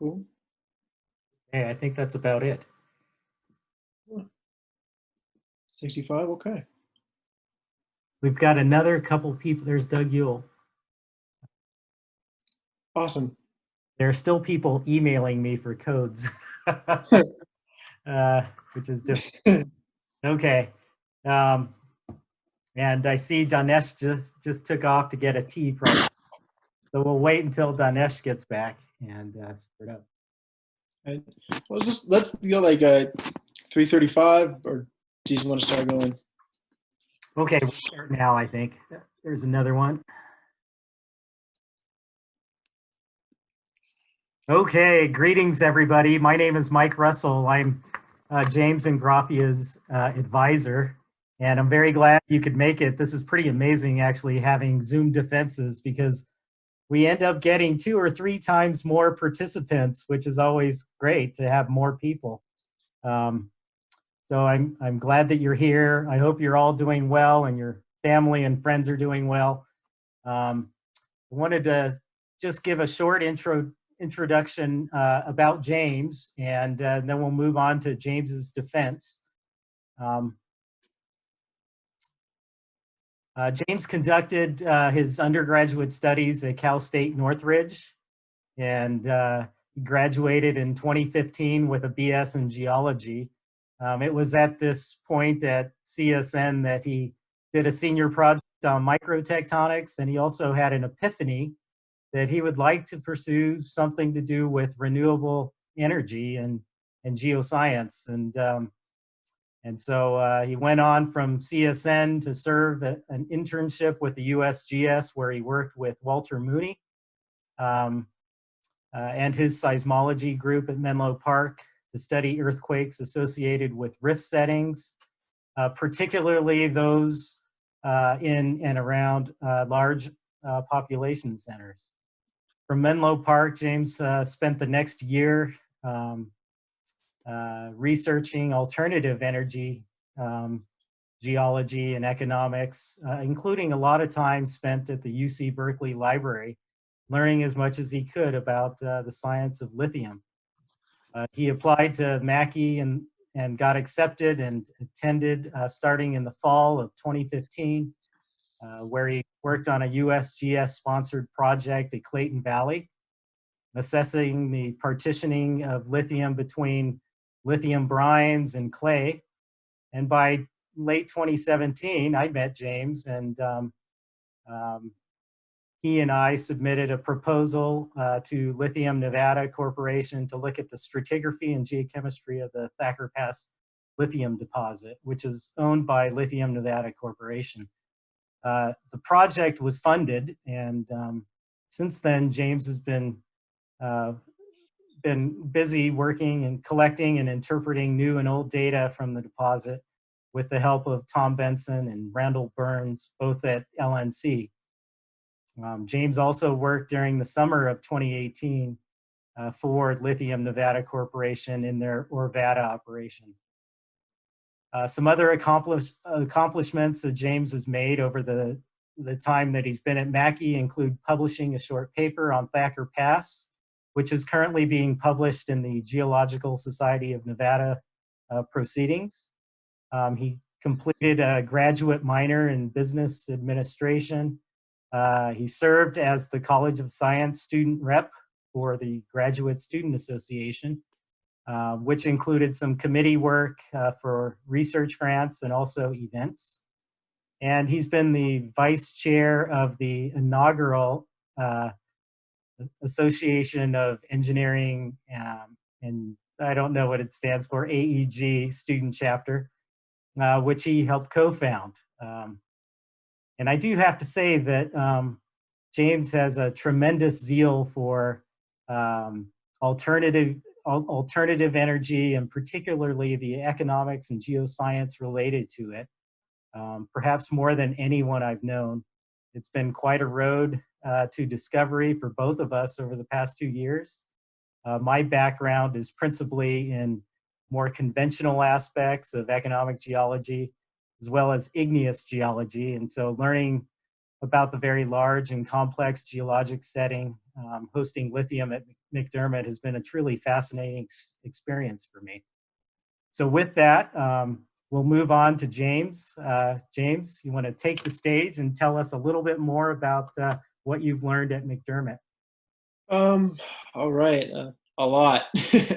Cool. Hey, I think that's about it. 65, okay. We've got another couple people. There's Doug Yule. Awesome. There are still people emailing me for codes, which is different. Okay. And I see Danesh just took off to get a tea, probably. So we'll wait until Danesh gets back and start up. Right. Well, let's go like 3:35, or do you want to start going? Okay, we'll start now, I think. There's another one. Okay, greetings, everybody. My name is Mike Ressel. I'm James Ingraffia's advisor, and I'm very glad you could make it. This is pretty amazing, actually, having Zoom defenses, because we end up getting 2 or 3 times more participants, which is always great to have more people. So I'm glad that you're here. I hope you're all doing well and your family and friends are doing well. I wanted to just give a short introduction about James, and then we'll move on to James's defense. James conducted his undergraduate studies at Cal State Northridge, and he graduated in 2015 with a BS in geology. It was at this point at CSN that he did a senior project on microtectonics, and he also had an epiphany that he would like to pursue something to do with renewable energy and geoscience. And so he went on from CSN to serve an internship with the USGS, where he worked with Walter Mooney and his seismology group at Menlo Park to study earthquakes associated with rift settings, particularly those in and around large population centers. From Menlo Park, James spent the next year researching alternative energy geology and economics, including a lot of time spent at the UC Berkeley Library, learning as much as he could about the science of lithium. He applied to Mackey and got accepted and attended starting in the fall of 2015, where he worked on a USGS-sponsored project at Clayton Valley, assessing the partitioning of lithium between lithium brines and clay. And by late 2017, I met James, and he and I submitted a proposal to Lithium Nevada Corporation to look at the stratigraphy and geochemistry of the Thacker Pass lithium deposit, which is owned by Lithium Nevada Corporation. The project was funded, and since then, James has been busy working and collecting and interpreting new and old data from the deposit with the help of Tom Benson and Randall Burns, both at LNC. James also worked during the summer of 2018 for Lithium Nevada Corporation in their Orvada operation. Some other accomplishments that James has made over the time that he's been at Mackey include publishing a short paper on Thacker Pass, which is currently being published in the Geological Society of Nevada proceedings. He completed a graduate minor in business administration. He served as the College of Science student rep for the Graduate Student Association, which included some committee work for research grants and also events. And he's been the vice chair of the inaugural Association of Engineering, and I don't know what it stands for, AEG student chapter, which he helped co-found. And I do have to say that James has a tremendous zeal for alternative energy, and particularly the economics and geoscience related to it, perhaps more than anyone I've known. It's been quite a road to discovery for both of us over the past 2 years. My background is principally in more conventional aspects of economic geology, as well as igneous geology. And so learning about the very large and complex geologic setting, hosting lithium at McDermitt has been a truly fascinating experience for me. So with that, we'll move on to James. James, you want to take the stage and tell us a little bit more about what you've learned at McDermitt? All right, a lot. First,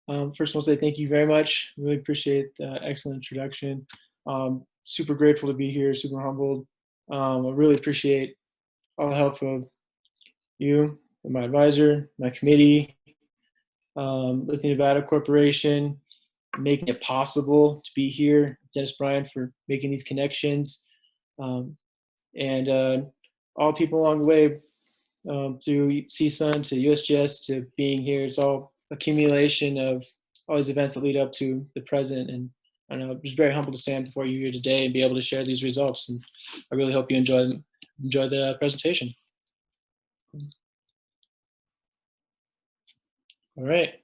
I want to say thank you very much. Really appreciate the excellent introduction. Super grateful to be here, super humbled. I really appreciate all the help of you, and my advisor, my committee, Lithium Nevada Corporation, making it possible to be here, Dennis Bryan for making these connections, and all people along the way, through CSUN to USGS to being here. It's all accumulation of all these events that lead up to the present. And I know I'm just very humbled to stand before you here today and be able to share these results. And I really hope you enjoy the presentation. All right.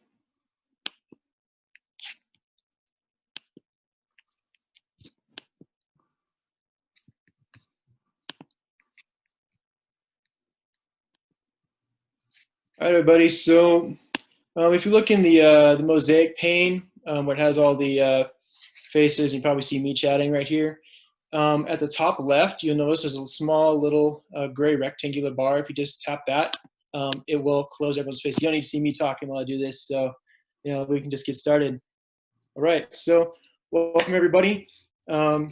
All right, everybody. So if you look in the mosaic pane, where it has all the faces, you probably see me chatting right here. At the top left, you'll notice there's a small little gray rectangular bar. If you just tap that, it will close everyone's face. You don't need to see me talking while I do this, so we can just get started. All right, so welcome everybody. Today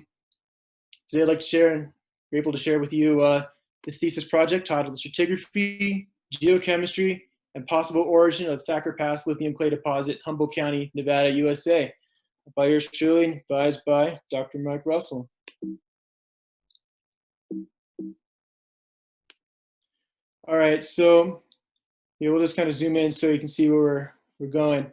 I'd like to share and grateful to share with you this thesis project titled Stratigraphy, Geochemistry, and Possible Origin of Thacker Pass Lithium Clay Deposit, Humboldt County, Nevada, USA. By yours truly, advised by Dr. Mike Ressel. All right, so we'll just kind of zoom in so you can see where we're going.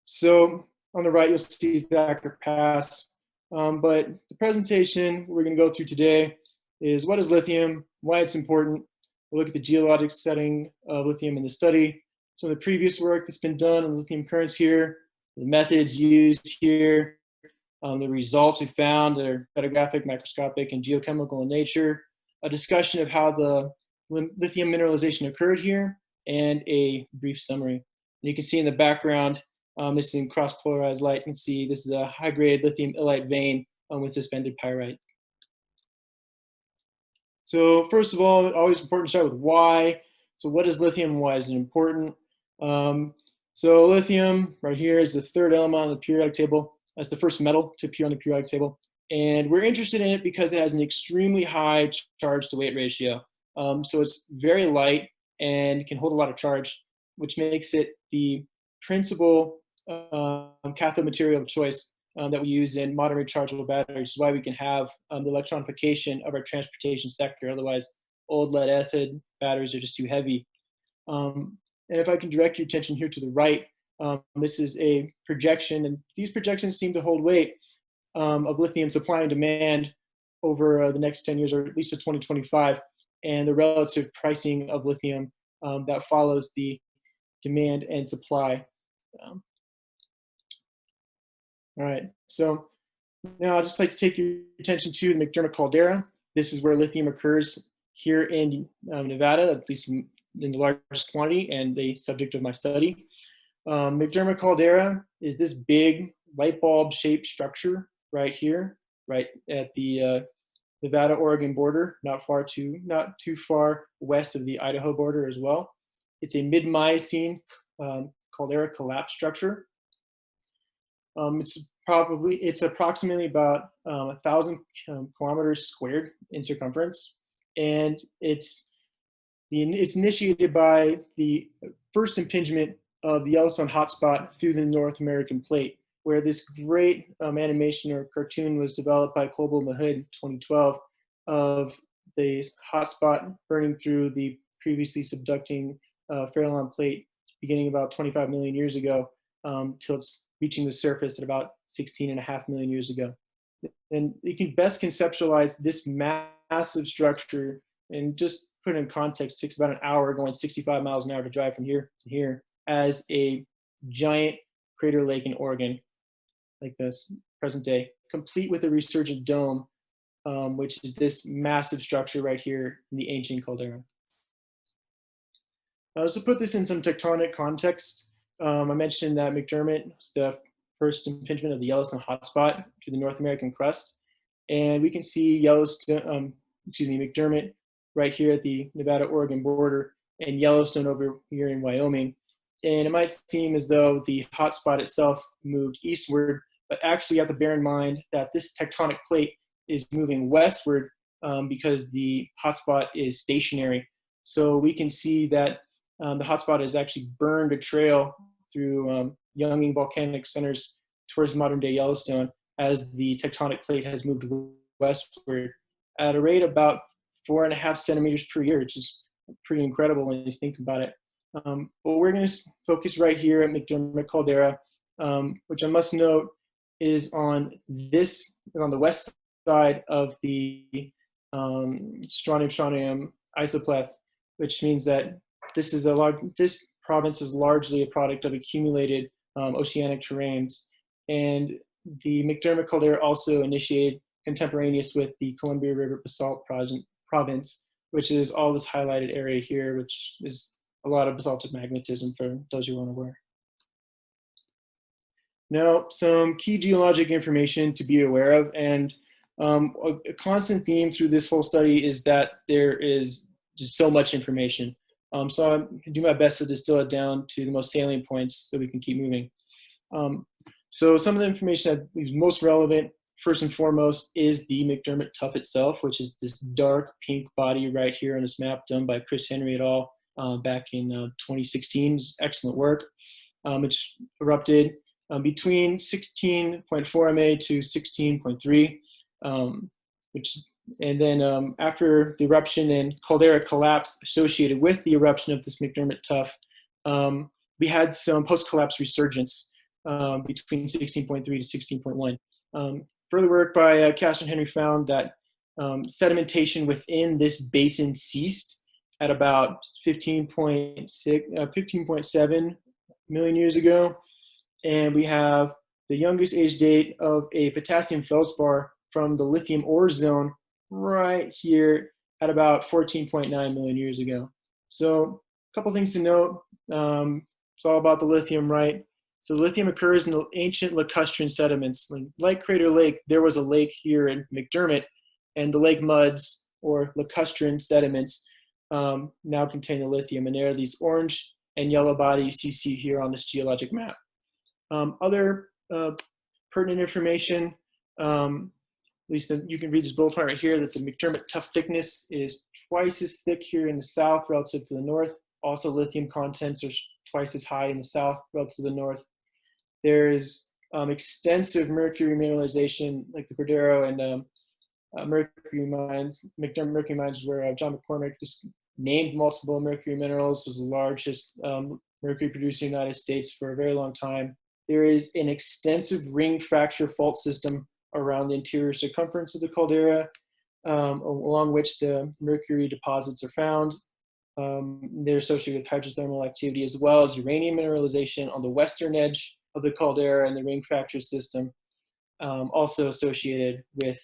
So on the right, you'll see Thacker Pass. But the presentation we're going to go through today is what is lithium, why it's important. We'll look at the geologic setting of lithium in the study, some of the previous work that's been done on lithium currents here, the methods used here, the results we found that are petrographic, microscopic, and geochemical in nature, a discussion of how the lithium mineralization occurred here, and a brief summary. And you can see in the background, this is in cross-polarized light. You can see this is a high-grade lithium illite vein with suspended pyrite. So first of all, always important to start with why. So what is lithium and why is it important? So lithium right here is the third element on the periodic table. That's the first metal to appear on the periodic table. And we're interested in it because it has an extremely high charge to weight ratio. So it's very light and can hold a lot of charge, which makes it the principal cathode material of choice that we use in modern rechargeable batteries, which is why we can have the electronification of our transportation sector. Otherwise, old lead acid batteries are just too heavy. And if I can direct your attention here to the right, this is a projection, and these projections seem to hold weight of lithium supply and demand over the next 10 years, or at least to 2025, and the relative pricing of lithium that follows the demand and supply. All right, so now I'd just like to take your attention to the McDermitt caldera. This is where lithium occurs here in Nevada, at least in the largest quantity and the subject of my study. McDermitt caldera is this big light bulb shaped structure right here, right at the Nevada-Oregon border, not too far west of the Idaho border as well. It's a mid-Miocene caldera collapse structure. It's approximately about 1,000 kilometers squared in circumference, and it's initiated by the first impingement of the Yellowstone hotspot through the North American plate, where this great animation or cartoon was developed by Coble Mahood in 2012 of the hotspot burning through the previously subducting Farallon plate beginning about 25 million years ago till it's reaching the surface at about 16.5 million years ago. And you can best conceptualize this massive structure, and just put it in context, it takes about an hour going 65 miles an hour to drive from here to here, as a giant crater lake in Oregon, like this present day, complete with a resurgent dome, which is this massive structure right here in the ancient caldera. So to put this in some tectonic context, I mentioned that McDermitt was the first impingement of the Yellowstone hotspot to the North American crust. And we can see McDermitt right here at the Nevada-Oregon border and Yellowstone over here in Wyoming. And it might seem as though the hotspot itself moved eastward, but actually you have to bear in mind that this tectonic plate is moving westward because the hotspot is stationary. So we can see that the hotspot has actually burned a trail through young volcanic centers towards modern-day Yellowstone as the tectonic plate has moved westward at a rate about 4.5 centimeters per year, which is pretty incredible when you think about it. But we're going to focus right here at McDermitt caldera, which I must note is on the west side of the strontium isopleth, which means that this province is largely a product of accumulated oceanic terrains. And the McDermitt caldera also initiated contemporaneous with the Columbia River basalt province, which is all this highlighted area here, which is a lot of basaltic magnetism for those who aren't aware. Now, some key geologic information to be aware of, and a constant theme through this whole study is that there is just so much information. So I'm going to do my best to distill it down to the most salient points so we can keep moving. So some of the information that is most relevant, first and foremost, is the McDermitt Tuff itself, which is this dark pink body right here on this map done by Chris Henry et al. Back in 2016. It's excellent work. Which erupted between 16.4 MA to 16.3, and then after the eruption and caldera collapse associated with the eruption of this McDermitt Tuff, we had some post-collapse resurgence between 16.3 to 16.1. Further work by Cash and Henry found that sedimentation within this basin ceased at about 15.7 million years ago. And we have the youngest age date of a potassium feldspar from the lithium ore zone right here at about 14.9 million years ago. So a couple things to note. It's all about the lithium, right? So lithium occurs in the ancient lacustrine sediments. Like Crater Lake, there was a lake here in McDermitt, and the lake muds or lacustrine sediments now contain the lithium, and there are these orange and yellow bodies you see here on this geologic map. Other pertinent information, at least you can read this bullet point right here, that the McDermitt Tuff thickness is twice as thick here in the south relative to the north. Also, lithium contents are twice as high in the south relative to the north. There is extensive mercury mineralization, like the Cordero and mercury mines. McDermitt mercury mines, where John McCormick just named multiple mercury minerals. It was the largest mercury producing in the United States for a very long time. There is an extensive ring fracture fault system around the interior circumference of the caldera, along which the mercury deposits are found. They're associated with hydrothermal activity, as well as uranium mineralization on the western edge of the caldera and the ring fracture system, also associated with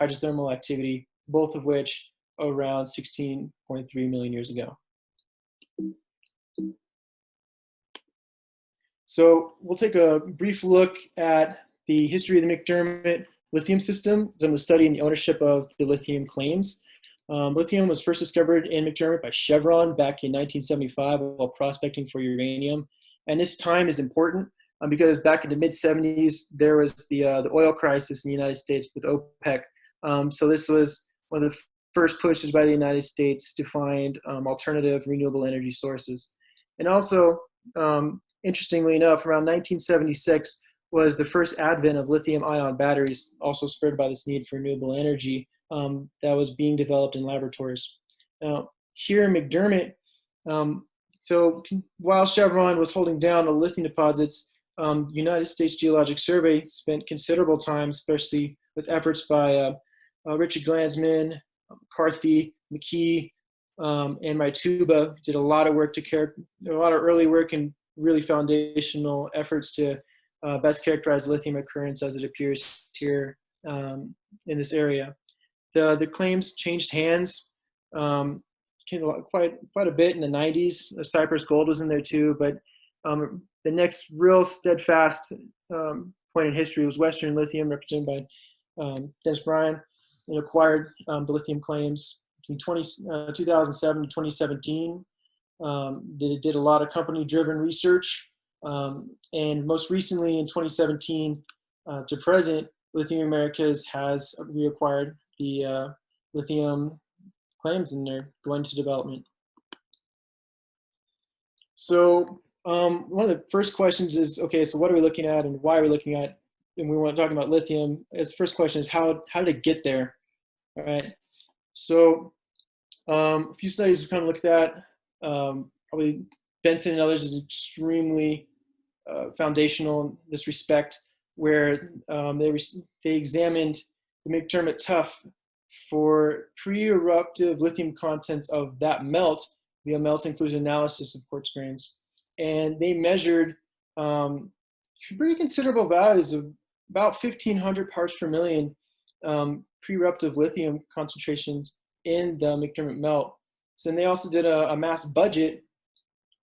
hydrothermal activity, both of which around 16.3 million years ago. So we'll take a brief look at the history of the McDermitt lithium system, some of the study and the ownership of the lithium claims. Lithium was first discovered in McDermitt by Chevron back in 1975 while prospecting for uranium. And this time is important because back in the mid-70s, there was the oil crisis in the United States with OPEC. So this was one of the first pushes by the United States to find alternative renewable energy sources. And also, interestingly enough, around 1976 was the first advent of lithium-ion batteries, also spurred by this need for renewable energy that was being developed in laboratories. Now, here in McDermitt, so while Chevron was holding down the lithium deposits, the United States Geologic Survey spent considerable time, especially with efforts by Richard Glansman, McCarthy, McKee, and Maituba, did a lot of work a lot of early work and really foundational efforts to best characterize lithium occurrence as it appears here in this area. The claims changed hands quite a bit in the 90s. Cypress gold was in there too, but the next real steadfast point in history was Western Lithium, represented by Dennis Bryan, and acquired the lithium claims between 2007 to 2017. Did a lot of company-driven research, and most recently in 2017 to present, Lithium Americas has reacquired the lithium claims, and they're going into development. So one of the first questions is, okay, so what are we looking at and why are we looking at, and we want to talk about lithium. As the first question is, how did it get there? All right. So a few studies we've kind of looked at, probably Benson and others is extremely foundational in this respect, where they examined the McDermitt Tuff for pre-eruptive lithium contents of that melt via melt inclusion analysis of quartz grains. And they measured pretty considerable values of about 1,500 parts per million pre-eruptive lithium concentrations in the McDermitt melt. So then they also did a mass budget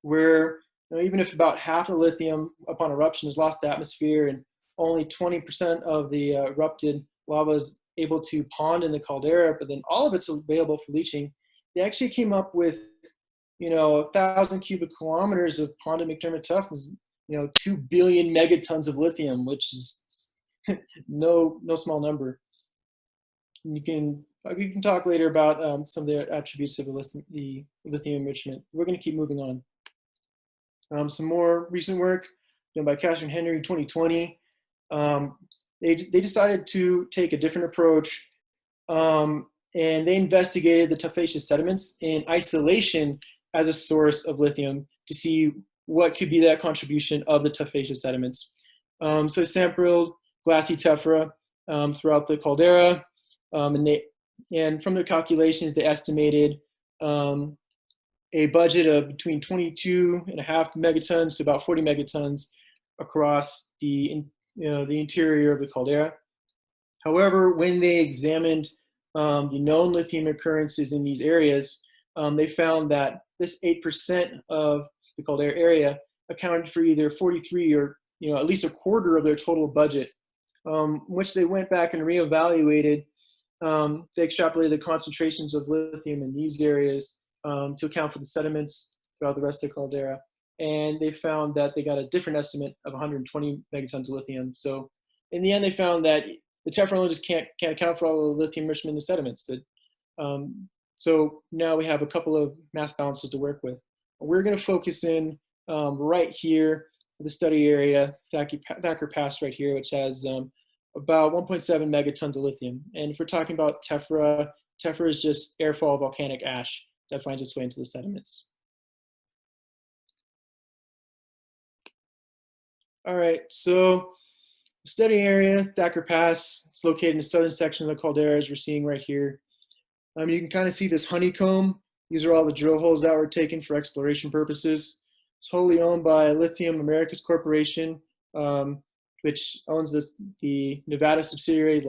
where even if about half the lithium upon eruption is lost to atmosphere and only 20% of the erupted lava is able to pond in the caldera, but then all of it's available for leaching, they actually came up with 1,000 cubic kilometers of ponded McDermitt Tuff was 2 billion megatons of lithium, which is no small number. And you can talk later about some of the attributes of the lithium enrichment. We're going to keep moving on. Some more recent work done by Catherine Henry in 2020. They decided to take a different approach, and they investigated the tuffaceous sediments in isolation as a source of lithium to see what could be that contribution of the tuffaceous sediments. So they sampled glassy tephra throughout the caldera, and from their calculations, they estimated a budget of between 22.5 megatons to about 40 megatons across the interior of the caldera. However, when they examined the known lithium occurrences in these areas, they found that this 8% of the caldera area accounted for either 43 or at least a quarter of their total budget, which they went back and reevaluated. They extrapolated the concentrations of lithium in these areas to account for the sediments throughout the rest of the caldera. And they found that they got a different estimate of 120 megatons of lithium. So in the end, they found that the tephra only just can't account for all the lithium enrichment in the sediments. So now we have a couple of mass balances to work with. We're going to focus in right here, the study area, Thacker Pass right here, which has about 1.7 megatons of lithium. And if we're talking about tephra is just airfall volcanic ash that finds its way into the sediments. All right, so study area, Thacker Pass. It's located in the southern section of the caldera, as we're seeing right here. You can kind of see this honeycomb. These are all the drill holes that were taken for exploration purposes. It's wholly owned by Lithium Americas Corporation, which owns the Nevada subsidiary,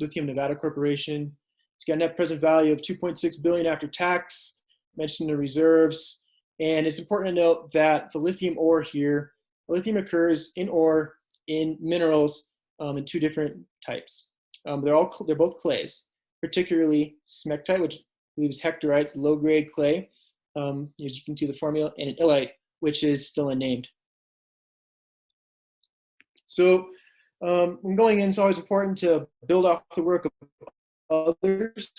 Lithium Nevada Corporation. It's got a net present value of $2.6 billion after tax, mentioned the reserves. And it's important to note that the lithium ore here, lithium occurs in ore in minerals in two different types. They're both clays, particularly smectite, which I believe is hectorite, low-grade clay, as you can see the formula, and an illite, which is still unnamed. So when going in, it's always important to build off the work of others.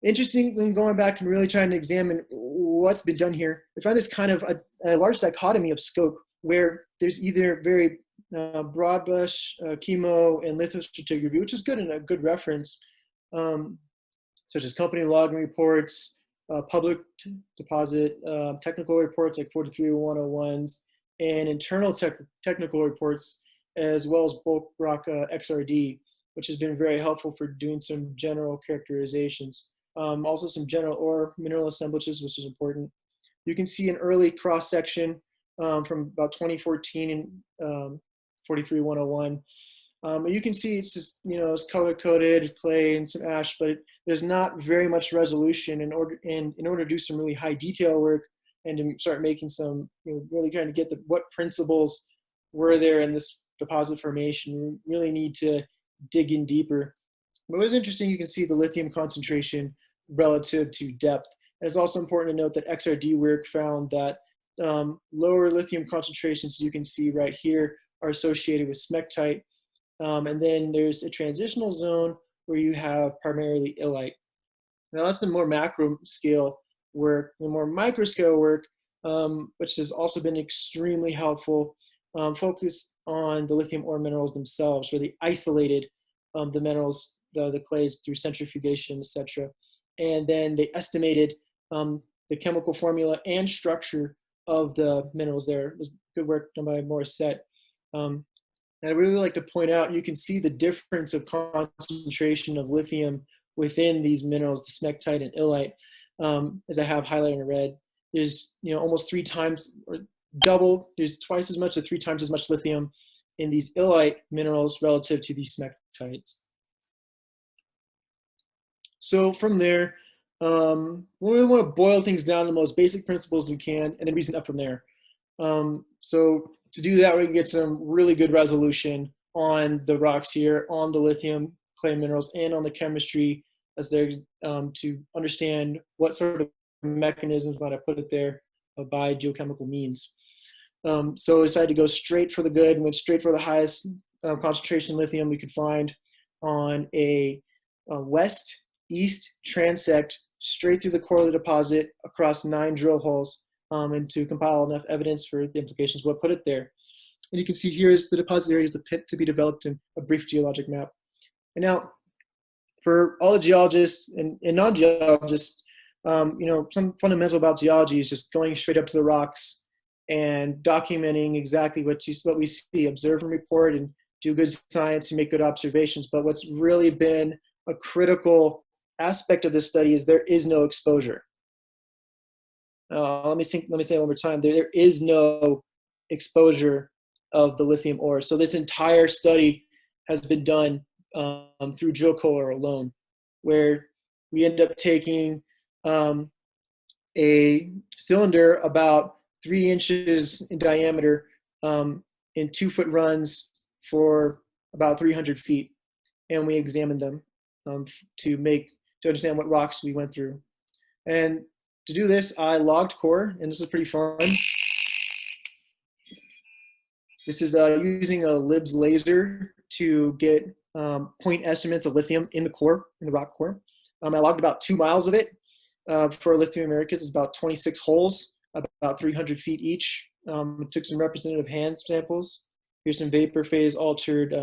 Interesting when going back and really trying to examine what's been done here, I find this kind of a large dichotomy of scope where there's either very broad brush chemo and lithostratigraphy, which is good and a good reference, such as company logging reports, public deposit technical reports like 43101s, and internal technical reports, as well as bulk rock XRD, which has been very helpful for doing some general characterizations. Also some general ore mineral assemblages, which is important. You can see an early cross-section from about 2014 and 43101 And you can see it's just, it's color-coded clay and some ash, but there's not very much resolution in order to do some really high detail work and to start making some, really trying to get what principles were there in this deposit formation. We really need to dig in deeper. But what's interesting, you can see the lithium concentration relative to depth. And it's also important to note that XRD work found that lower lithium concentrations, as you can see right here, are associated with smectite. And then there's a transitional zone where you have primarily illite. Now that's the more macro scale work. The more micro scale work, which has also been extremely helpful, focus on the lithium ore minerals themselves, where they isolated the minerals, the clays through centrifugation, etc. And then they estimated the chemical formula and structure of the minerals there. It was good work done by Morissette. And I really like to point out, you can see the difference of concentration of lithium within these minerals, the smectite and illite, as I have highlighted in red. There's almost 3 times or double, there's twice as much or 3 times as much lithium in these illite minerals relative to these smectites. So from there, we want to boil things down to the most basic principles we can and then reason up from there. So to do that, we can get some really good resolution on the rocks here, on the lithium clay minerals, and on the chemistry as they're to understand what sort of mechanisms might I put it there by geochemical means. So I decided to go straight for the good and went straight for the highest concentration lithium we could find on a west-east transect straight through the core of the deposit across 9 drill holes. And to compile enough evidence for the implications, what put it there. And you can see here is the deposit area, is the pit to be developed in a brief geologic map. And now, for all the geologists and non-geologists, some fundamental about geology is just going straight up to the rocks and documenting exactly what we see, observe and report, and do good science and make good observations. But what's really been a critical aspect of this study is there is no exposure. Let me say it one more time. There is no exposure of the lithium ore. So this entire study has been done through drill core alone, where we end up taking a cylinder about 3 inches in diameter in 2-foot runs for about 300 feet, and we examined them to understand what rocks we went through. And to do this, I logged core, and this is pretty fun. This is using a LIBS laser to get point estimates of lithium in the core, in the rock core. I logged about 2 miles of it for Lithium Americas. It's about 26 holes, about 300 feet each. Took some representative hand samples. Here's some vapor phase altered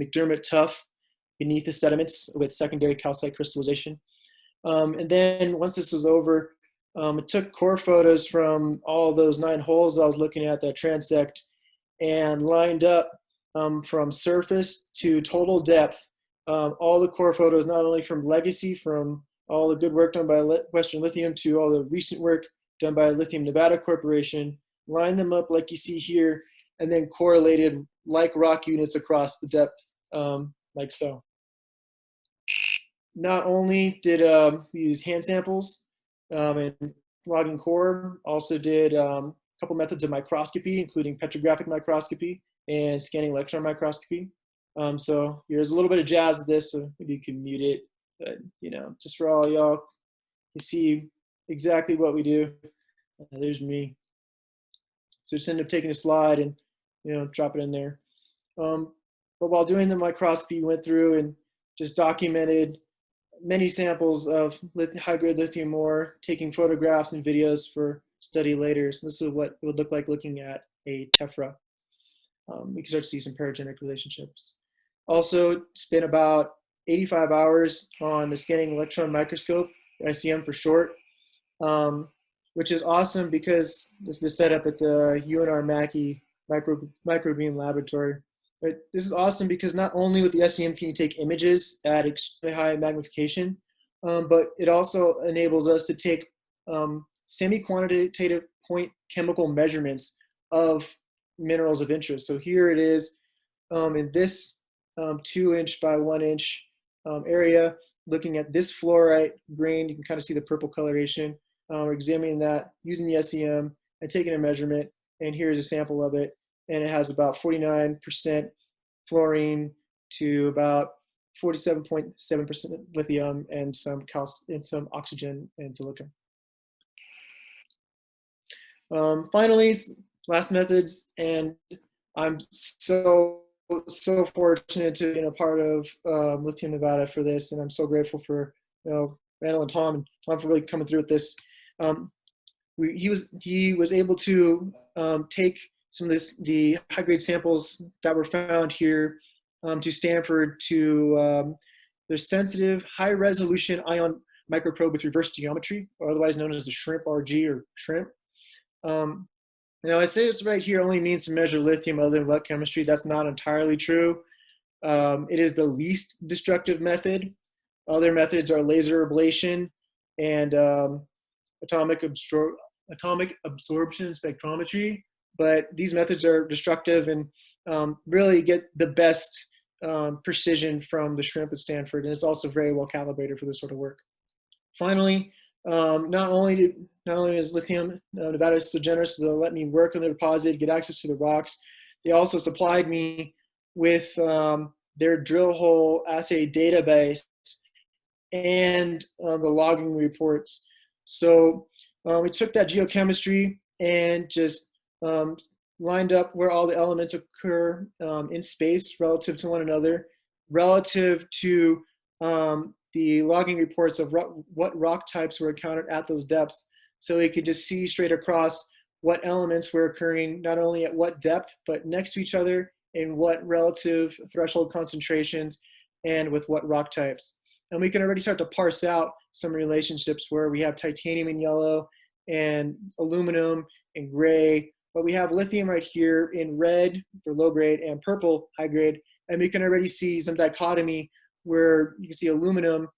McDermitt Tuff beneath the sediments with secondary calcite crystallization. And then once this was over, it took core photos from all those 9 holes I was looking at that transect and lined up from surface to total depth, all the core photos, not only from legacy, from all the good work done by Western Lithium to all the recent work done by Lithium Nevada Corporation, lined them up like you see here, and then correlated like rock units across the depth, like so. Not only did we use hand samples and logging core, also did a couple methods of microscopy, including petrographic microscopy and scanning electron microscopy. So here's a little bit of jazz of this, so maybe you can mute it, but just for all y'all, you see exactly what we do. There's me. So just end up taking a slide and drop it in there. But while doing the microscopy, we went through and just documented many samples of high-grade lithium ore, taking photographs and videos for study later. So this is what it would look like looking at a tephra. We can start to see some paragenic relationships. Also spent about 85 hours on the scanning electron microscope, ICM for short, which is awesome because this is the setup at the UNR Mackey microbeam laboratory. But this is awesome because not only with the SEM can you take images at extremely high magnification, but it also enables us to take semi-quantitative point chemical measurements of minerals of interest. So here it is in this 2-inch by 1-inch area, looking at this fluorite grain. You can kind of see the purple coloration. We're examining that using the SEM and taking a measurement. And here's a sample of it. And it has about 49% fluorine to about 47.7% lithium and some oxygen and silicon. Finally, last methods, and I'm so fortunate to be a part of Lithium Nevada for this, and I'm so grateful for Randall and Tom for really coming through with this. He was able to take some of the high grade samples that were found here to Stanford to their sensitive high resolution ion microprobe with reverse geometry, or otherwise known as the shrimp RG or shrimp. Now I say it's right here only means to measure lithium other than wet chemistry. That's not entirely true. It is the least destructive method. Other methods are laser ablation and atomic absorption spectrometry, but these methods are destructive and really get the best precision from the shrimp at Stanford, and it's also very well calibrated for this sort of work. Finally, not only is Lithium Nevada so generous to let me work on the deposit, get access to the rocks, they also supplied me with their drill hole assay database and the logging reports. So we took that geochemistry and just lined up where all the elements occur in space relative to one another, relative to the logging reports of what rock types were encountered at those depths. So we could just see straight across what elements were occurring, not only at what depth, but next to each other in what relative threshold concentrations and with what rock types. And we can already start to parse out some relationships where we have titanium in yellow and aluminum in gray, but we have lithium right here in red for low grade and purple high grade. And we can already see some dichotomy where you can see aluminum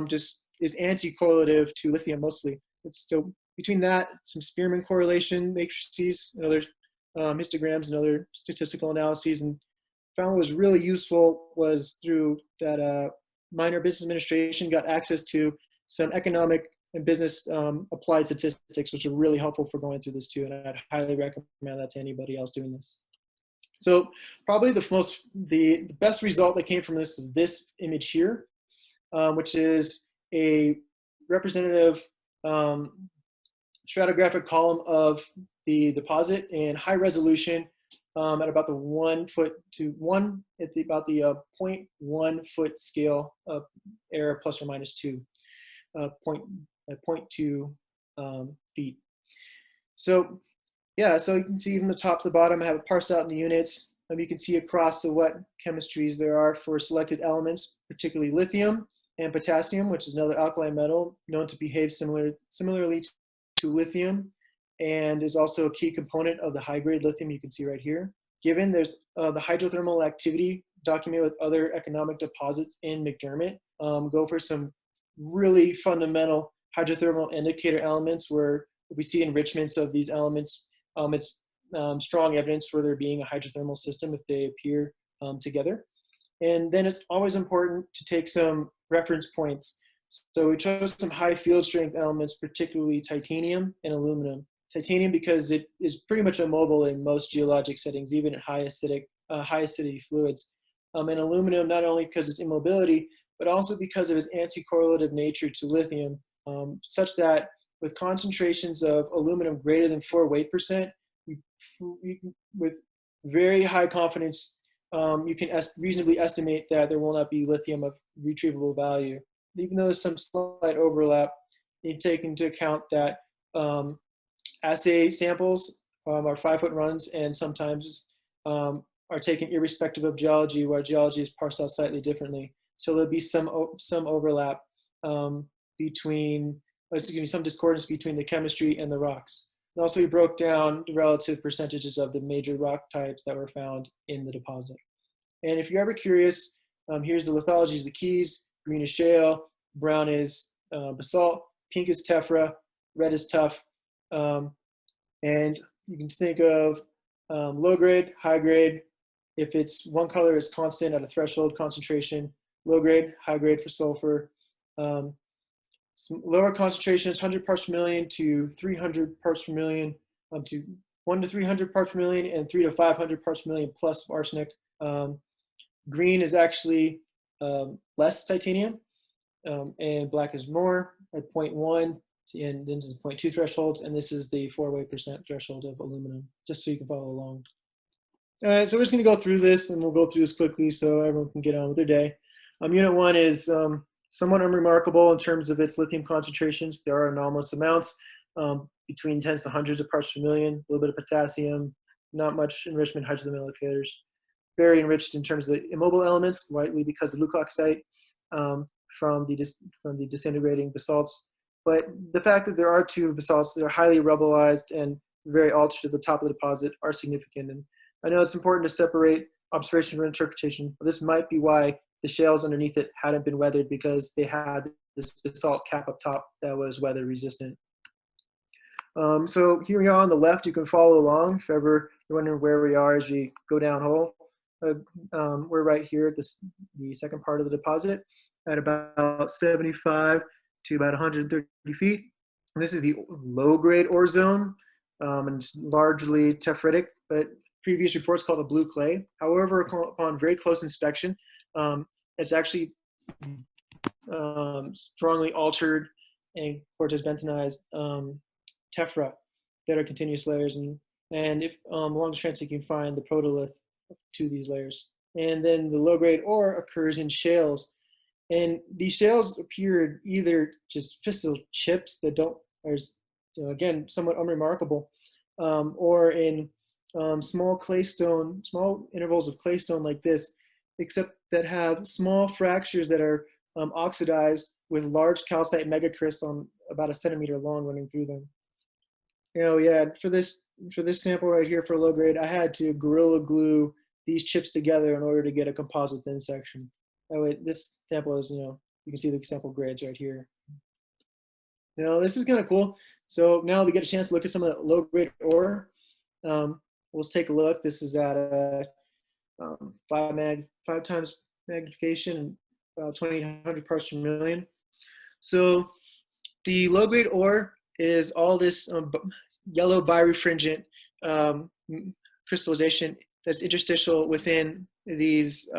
just is anti-correlative to lithium mostly. So between that, some Spearman correlation matrices and other histograms and other statistical analyses, and found what was really useful was through that minor business administration got access to some economic and business applied statistics, which are really helpful for going through this too. And I'd highly recommend that to anybody else doing this. So probably the best result that came from this is this image here, which is a representative stratigraphic column of the deposit in high resolution at about the 1 foot to 1 at about the 0.1 foot scale of error plus or minus 2, 0.2 feet. So yeah, so you can see from the top to the bottom, I have it parsed out in the units. You can see across the what chemistries there are for selected elements, particularly lithium and potassium, which is another alkali metal known to behave similarly to lithium, and is also a key component of the high-grade lithium you can see right here. Given there's the hydrothermal activity documented with other economic deposits in McDermitt, go for some really fundamental hydrothermal indicator elements where we see enrichments of these elements. It's strong evidence for there being a hydrothermal system if they appear together. And then it's always important to take some reference points. So we chose some high field strength elements, particularly titanium and aluminum. Titanium because it is pretty much immobile in most geologic settings, even at high acidity fluids. And aluminum, not only because of its immobility, but also because of its anti-correlative nature to lithium, such that with concentrations of aluminum greater than 4 weight percent, with very high confidence, you can reasonably estimate that there will not be lithium of retrievable value. Even though there's some slight overlap, you take into account that assay samples are 5-foot runs and sometimes are taken irrespective of geology, where geology is parsed out slightly differently. So there'll be some overlap some discordance between the chemistry and the rocks. And also we broke down the relative percentages of the major rock types that were found in the deposit. And if you're ever curious, here's the lithologies, the keys. Green is shale, brown is basalt, pink is tephra, red is tuff. And you can think of low grade, high grade, If it's one color, it's constant at a threshold concentration. Low grade, high grade for sulfur. Some lower concentrations, 100 parts per million to 300 parts per million, up to 1 to 300 parts per million, and 3 to 500 parts per million plus arsenic. Green is actually less titanium, and black is more at 0.1, and this is 0.2 thresholds, and this is the 4% threshold of aluminum, just so you can follow along. All right, so we're just going to go through this, and we'll go through this quickly so everyone can get on with their day. Unit 1 is somewhat unremarkable in terms of its lithium concentrations. There are anomalous amounts, between tens to hundreds of parts per million, a little bit of potassium, not much enrichment, hydrogen allocators. Very enriched in terms of the immobile elements, likely because of leucoxite from the disintegrating basalts. But the fact that there are 2 basalts that are highly rubbleized and very altered at the top of the deposit are significant. And I know it's important to separate observation from interpretation. But this might be why the shales underneath it hadn't been weathered, because they had this basalt cap up top that was weather resistant. So here we are on the left. You can follow along if ever you're wondering where we are as we go downhole. We're right here at the second part of the deposit at about 75 to about 130 feet. And this is the low-grade ore zone, and it's largely tephritic, but previous reports called a blue clay. However, upon very close inspection, it's actually strongly altered and cortez bentonized tephra that are continuous layers, and if along the trends you can find the protolith to these layers. And then the low-grade ore occurs in shales, and these shales appeared either just fissile chips that are again somewhat unremarkable, or in small claystone, small intervals of claystone like this, except that have small fractures that are oxidized with large calcite megacrysts on about 1 centimeter long running through them. Yeah, for this sample right here for low grade, I had to Gorilla Glue these chips together in order to get a composite thin section. That way, this sample is, you can see the sample grades right here. This is kind of cool. So now we get a chance to look at some of the low grade ore. Let's take a look. This is at a 5 times magnification and about 2,800 parts per million. So the low grade ore is all this yellow birefringent crystallization that's interstitial within these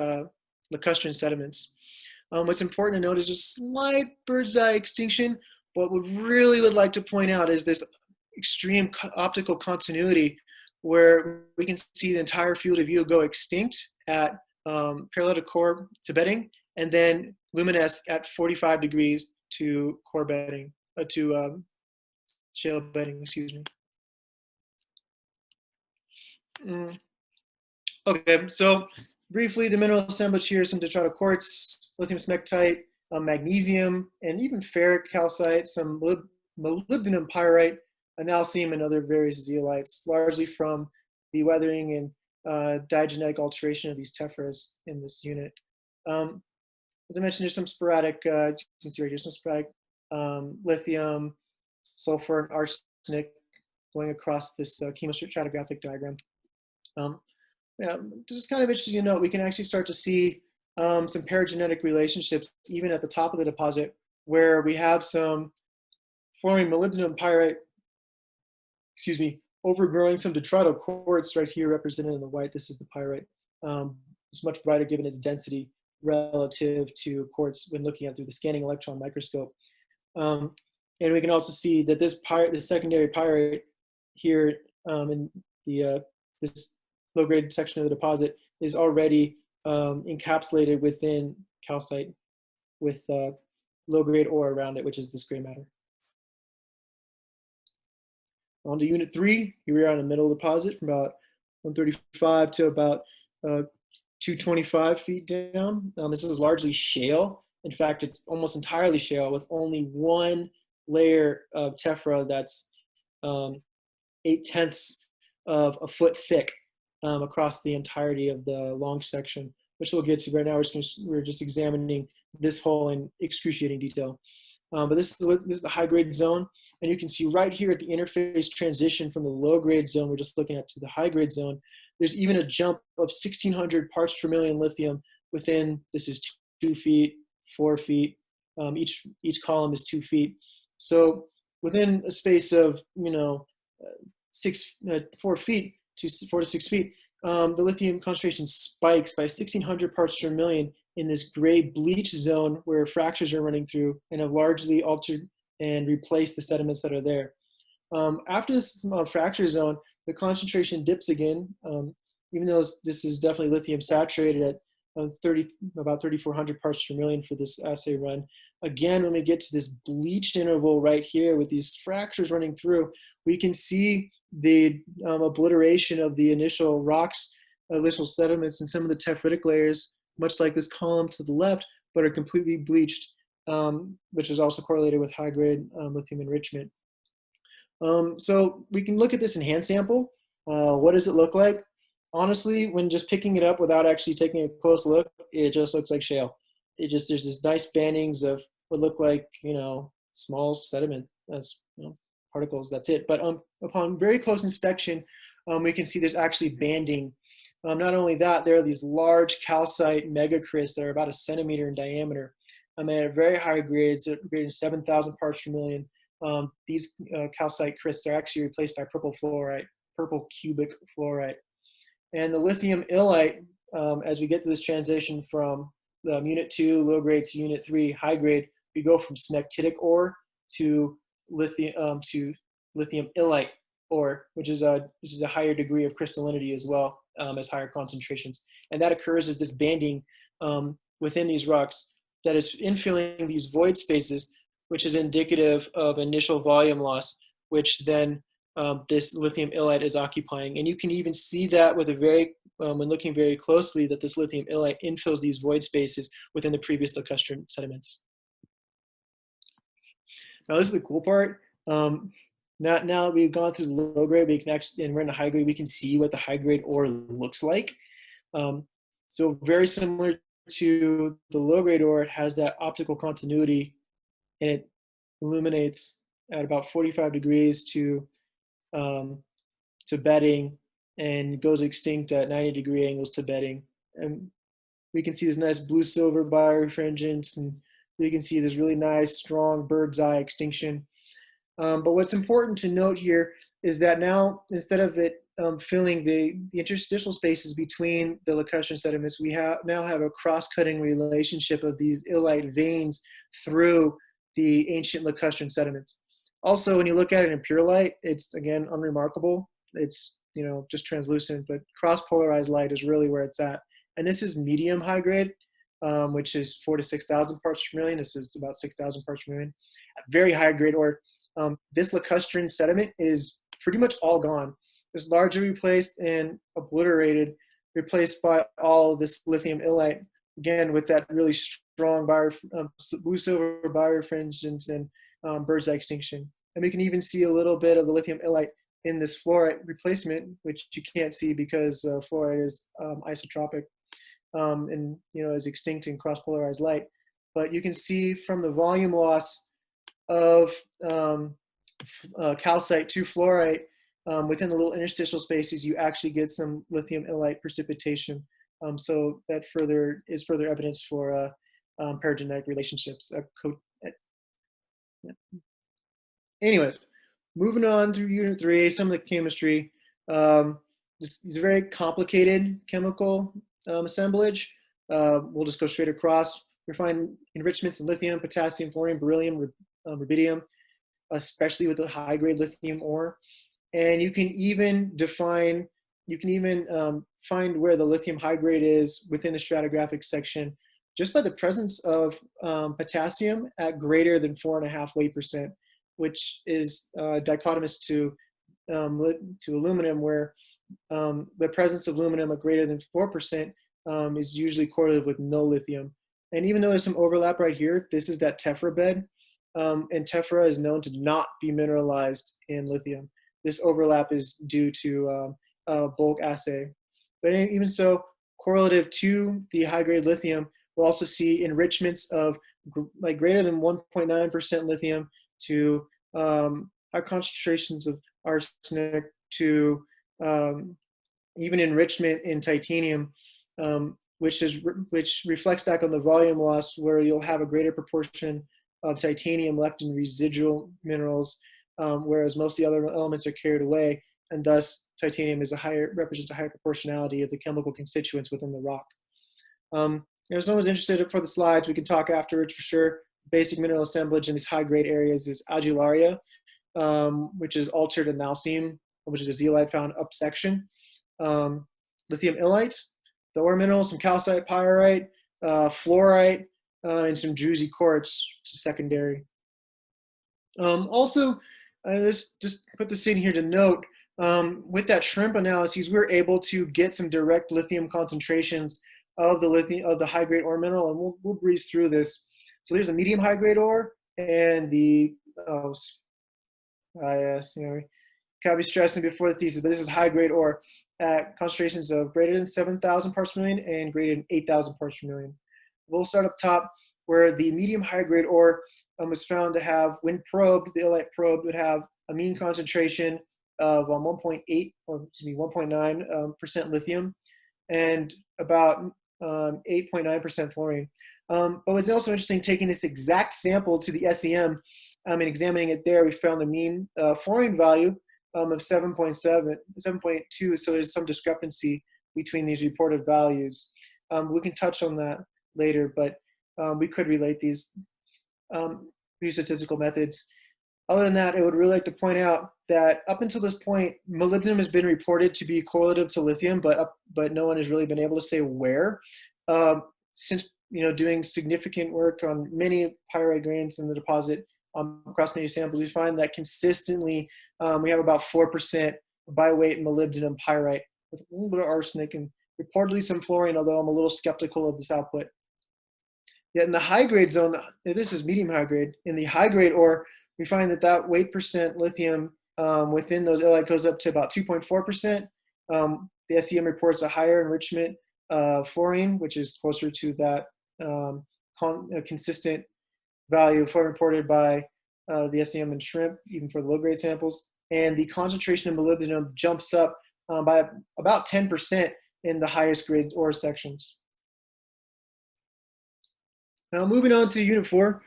lacustrine sediments. What's important to note is a slight bird's eye extinction. What we really would like to point out is this extreme optical continuity where we can see the entire field of view go extinct at parallel to core to bedding, and then luminesce at 45 degrees to core bedding, to shale bedding, excuse me. Okay, so briefly, the mineral assemblage here, some detrital quartz, lithium smectite, magnesium, and even ferric calcite, some molybdenum pyrite, analcime, and other various zeolites, largely from the weathering and diagenetic alteration of these tephras in this unit. As I mentioned, there's some sporadic, you can see right here, some sporadic lithium, sulfur, and arsenic going across this chemostratigraphic diagram. Yeah, this is kind of interesting to note. We can actually start to see some paragenetic relationships even at the top of the deposit, where we have some forming molybdenum pyrite, overgrowing some detrital quartz right here represented in the white. This is the pyrite. It's much brighter given its density relative to quartz when looking at through the scanning electron microscope. And we can also see that this secondary pyrite here in the this low-grade section of the deposit is already encapsulated within calcite with low-grade ore around it, which is this gray matter. On to unit 3, here we are in the middle deposit from about 135 to about 225 feet down. This is largely shale. In fact, it's almost entirely shale with only one layer of tephra that's 8/10 of a foot thick across the entirety of the long section, which we'll get to. Right now, we're just examining this hole in excruciating detail. But this is the high-grade zone, and you can see right here at the interface transition from the low-grade zone we're just looking at to the high-grade zone, there's even a jump of 1,600 parts per million lithium within, this is 2 feet, 4 feet, each column is 2 feet. So within a space of, 4 feet to 4 to 6 feet, the lithium concentration spikes by 1,600 parts per million in this gray bleach zone where fractures are running through and have largely altered and replaced the sediments that are there. After this fracture zone, the concentration dips again, even though this is definitely lithium saturated at about 3,400 parts per million for this assay run. Again, when we get to this bleached interval right here with these fractures running through, we can see the obliteration of the initial rocks, initial sediments, and some of the tephritic layers, much like this column to the left, but are completely bleached, which is also correlated with high-grade lithium enrichment. So we can look at this in hand sample. What does it look like? Honestly, when just picking it up without actually taking a close look, it just looks like shale. There's this nice bandings of what look like, small sediment as particles, that's it. But upon very close inspection, we can see there's actually banding. Not only that, there are these large calcite megacrysts that are about 1 centimeter in diameter. At very high grades, greater than 7,000 parts per million. These calcite crysts are actually replaced by purple fluorite, purple cubic fluorite. And the lithium illite, as we get to this transition from unit 2, low grade, to unit 3, high grade, we go from smectitic ore to lithium illite ore, which is a higher degree of crystallinity as well, as higher concentrations. And that occurs as this banding within these rocks that is infilling these void spaces, which is indicative of initial volume loss, which then this lithium illite is occupying. And you can even see that with when looking very closely, that this lithium illite infills these void spaces within the previous lacustrine sediments. Now this is the cool part. Now that we've gone through the low grade, we can actually, and we're in the high grade, we can see what the high grade ore looks like. So very similar to the low grade ore, it has that optical continuity, and it illuminates at about 45 degrees to bedding, and goes extinct at 90-degree angles to bedding. And we can see this nice blue-silver birefringence, and we can see this really nice, strong bird's eye extinction. But what's important to note here is that now, instead of it filling the interstitial spaces between the lacustrine sediments, we now have a cross-cutting relationship of these illite veins through the ancient lacustrine sediments. Also, when you look at it in pure light, it's, again, unremarkable. It's, just translucent, but cross-polarized light is really where it's at. And this is medium high grade, which is 4,000 to 6,000 parts per million. This is about 6,000 parts per million. Very high grade ore. This lacustrine sediment is pretty much all gone. It's largely replaced and obliterated, replaced by all this lithium illite, again, with that really strong blue-silver birefringence and bird's eye extinction. And we can even see a little bit of the lithium illite in this fluorite replacement, which you can't see because fluorite is isotropic and is extinct in cross-polarized light. But you can see from the volume loss of calcite to fluorite within the little interstitial spaces, you actually get some lithium illite precipitation. So that is further evidence for paragenetic relationships. Anyways, moving on to unit 3, some of the chemistry. It's a very complicated chemical assemblage. We'll just go straight across. We find enrichments in lithium, potassium, fluorine, beryllium, rubidium, especially with the high-grade lithium ore. And you can even find where the lithium high-grade is within the stratigraphic section just by the presence of potassium at greater than 4.5 weight percent, which is dichotomous to aluminum, where the presence of aluminum at greater than 4% is usually correlated with no lithium. And even though there's some overlap right here, this is that tephra bed, and tephra is known to not be mineralized in lithium. This overlap is due to a bulk assay. But even so, correlative to the high-grade lithium, we'll also see enrichments of like greater than 1.9% lithium to high concentrations of arsenic to even enrichment in titanium, which reflects back on the volume loss, where you'll have a greater proportion of titanium left in residual minerals, whereas most of the other elements are carried away, and thus titanium represents a higher proportionality of the chemical constituents within the rock. If someone's interested for the slides, we can talk afterwards for sure. Basic mineral assemblage in these high-grade areas is adularia, which is altered analcime, which is a zeolite found up section. Lithium illite, the ore minerals, some calcite, pyrite, fluorite, and some druzy quartz, which is secondary. Also, let's just put this in here to note, with that shrimp analyses, we were able to get some direct lithium concentrations of the high-grade ore mineral, and we'll breeze through this. So there's a medium high-grade ore, and the can't be stressing before the thesis, but this is high-grade ore at concentrations of greater than 7,000 parts per million and greater than 8,000 parts per million. We'll start up top, where the medium high-grade ore was found to have, when probed, the illite probe would have a mean concentration of 1.9% lithium and about 8.9% fluorine. But what's also interesting, taking this exact sample to the SEM and examining it there, we found a mean fluorine value of 7.2, so there's some discrepancy between these reported values. We can touch on that later, but we could relate these statistical methods. Other than that, I would really like to point out that up until this point, molybdenum has been reported to be correlative to lithium, but no one has really been able to say where. Since doing significant work on many pyrite grains in the deposit across many samples, we find that consistently we have about 4% by weight molybdenum pyrite with a little bit of arsenic and reportedly some fluorine, although I'm a little skeptical of this output. Yet in the high-grade zone, this is medium high-grade, in the high-grade ore, we find that weight percent lithium within those illite goes up to about 2.4%. The SEM reports a higher enrichment fluorine, which is closer to that consistent value reported by the SEM and shrimp, even for the low-grade samples. And the concentration of molybdenum jumps up by about 10% in the highest grade ore sections. Now moving on to Unit 4,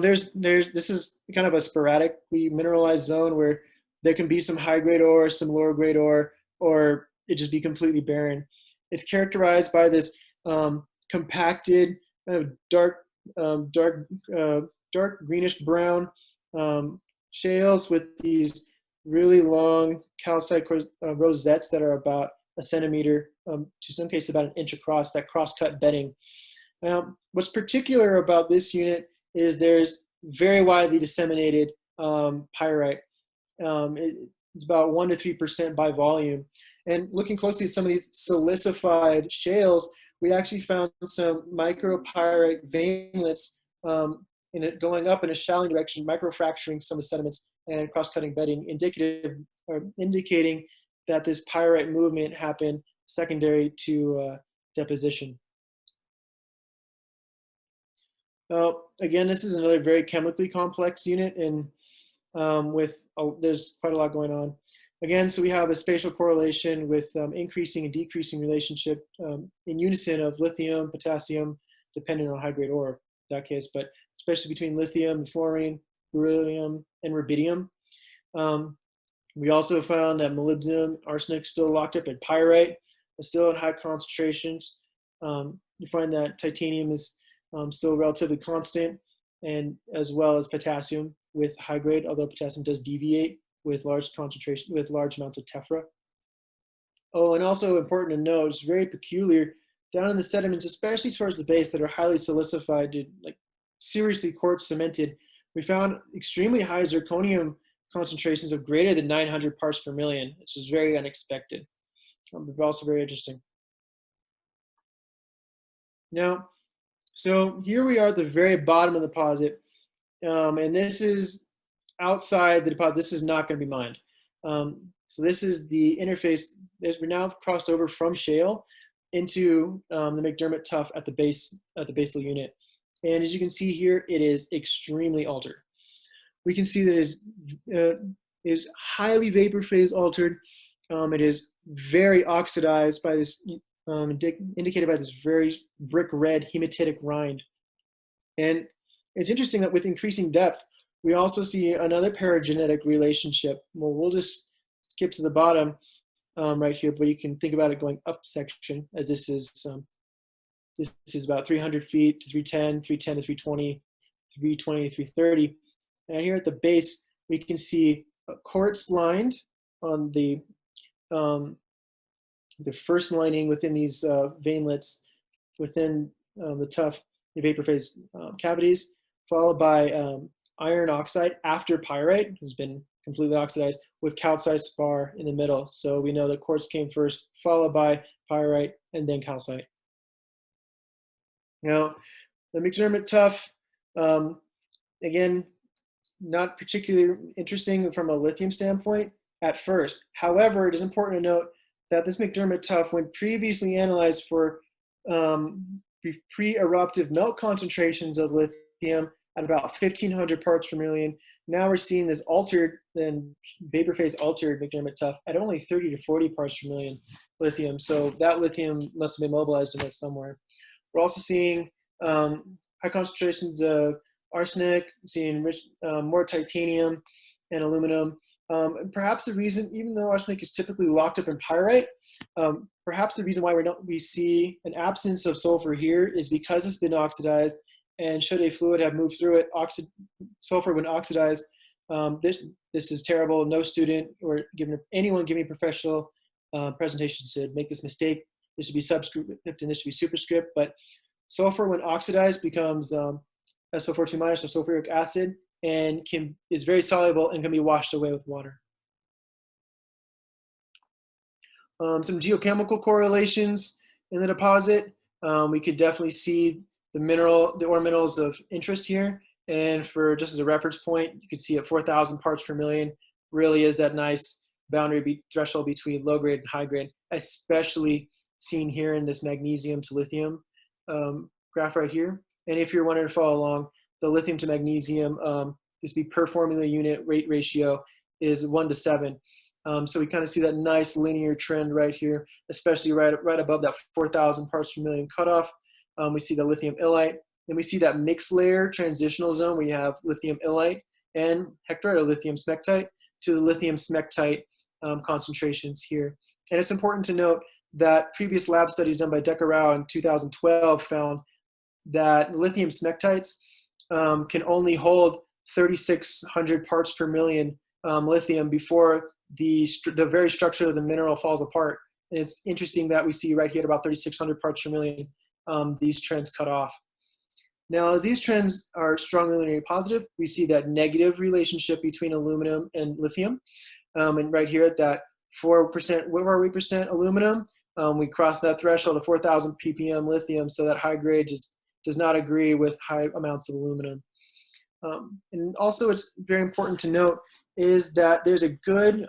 this is kind of a sporadically mineralized zone where there can be some high-grade ore, some lower-grade ore, or it just be completely barren. It's characterized by this compacted, dark greenish brown shales with these really long calcite rosettes that are about a centimeter, to some cases about an inch across, that cross-cut bedding. What's particular about this unit is there's very widely disseminated pyrite. It's about 1 to 3% by volume. And looking closely at some of these silicified shales, we actually found some micropyrite veinlets going up in a shallowing direction, microfracturing some of the sediments and cross-cutting bedding, indicating that this pyrite movement happened secondary to deposition. Again, this is another very chemically complex unit, and there's quite a lot going on. Again, so we have a spatial correlation with increasing and decreasing relationship in unison of lithium, potassium, depending on high-grade ore in that case, but especially between lithium and fluorine, beryllium, and rubidium. We also found that molybdenum, arsenic still locked up in pyrite, but still in high concentrations. You find that titanium is still relatively constant, and as well as potassium with high grade, although potassium does deviate with large concentration, with large amounts of tephra. Oh, and also important to note, it's very peculiar down in the sediments, especially towards the base that are highly silicified, like seriously quartz cemented. We found extremely high zirconium concentrations of greater than 900 parts per million, which is very unexpected, but also very interesting. Now, so here we are at the very bottom of the deposit, and this is outside the deposit. This is not going to be mined. So this is the interface. We're now crossed over from shale into the McDermitt Tuff at the basal unit. And as you can see here, it is extremely altered. We can see that it is highly vapor phase altered. It is very oxidized by this, indicated by this very brick red hematitic rind. And it's interesting that with increasing depth, we also see another paragenetic relationship. Well, we'll just skip to the bottom right here, but you can think about it going up section, as this is about 300 feet to 310, 310 to 320, 320 to 330. And here at the base, we can see quartz lined on the first lining within these veinlets within the tuff, the vapor phase cavities, followed by iron oxide after pyrite has been completely oxidized, with calcite spar in the middle. So we know that quartz came first, followed by pyrite, and then calcite. Now, the McDermitt Tuff, again, not particularly interesting from a lithium standpoint at first. However, it is important to note that this McDermitt Tuff, when previously analyzed for pre-eruptive melt concentrations of lithium at about 1,500 parts per million, now we're seeing this altered and vapor phase altered McDermitt Tuff at only 30 to 40 parts per million lithium. So that lithium must have been mobilized in this somewhere. We're also seeing high concentrations of arsenic, seeing more titanium and aluminum. And perhaps the reason, even though arsenic is typically locked up in pyrite, perhaps the reason why we see an absence of sulfur here is because it's been oxidized, and should a fluid have moved through it, sulfur when oxidized, this is terrible. No student or anyone giving professional presentations should make this mistake. This should be subscript and this should be superscript, but sulfur when oxidized becomes SO4 2- or sulfuric acid, and is very soluble and can be washed away with water. Some geochemical correlations in the deposit. We could definitely see the ore minerals of interest here. And for just as a reference point, you can see at 4,000 parts per million really is that nice boundary threshold between low grade and high grade, especially seen here in this magnesium to lithium graph right here. And if you're wanting to follow along, the lithium to magnesium, this be per formula unit rate ratio is 1 to 7. So we kind of see that nice linear trend right here, especially right above that 4,000 parts per million cutoff. We see the lithium illite. Then we see that mixed layer transitional zone where you have lithium illite and hectorite or lithium smectite to the lithium smectite concentrations here. And it's important to note that previous lab studies done by Decker in 2012 found that lithium smectites can only hold 3,600 parts per million lithium before the very structure of the mineral falls apart. And it's interesting that we see right here at about 3,600 parts per million, these trends cut off. Now, as these trends are strongly linearly positive, we see that negative relationship between aluminum and lithium. And right here at that 4%, what are we percent aluminum? We cross that threshold of 4,000 ppm lithium, so that high grade just does not agree with high amounts of aluminum. And also it's very important to note is that there's a good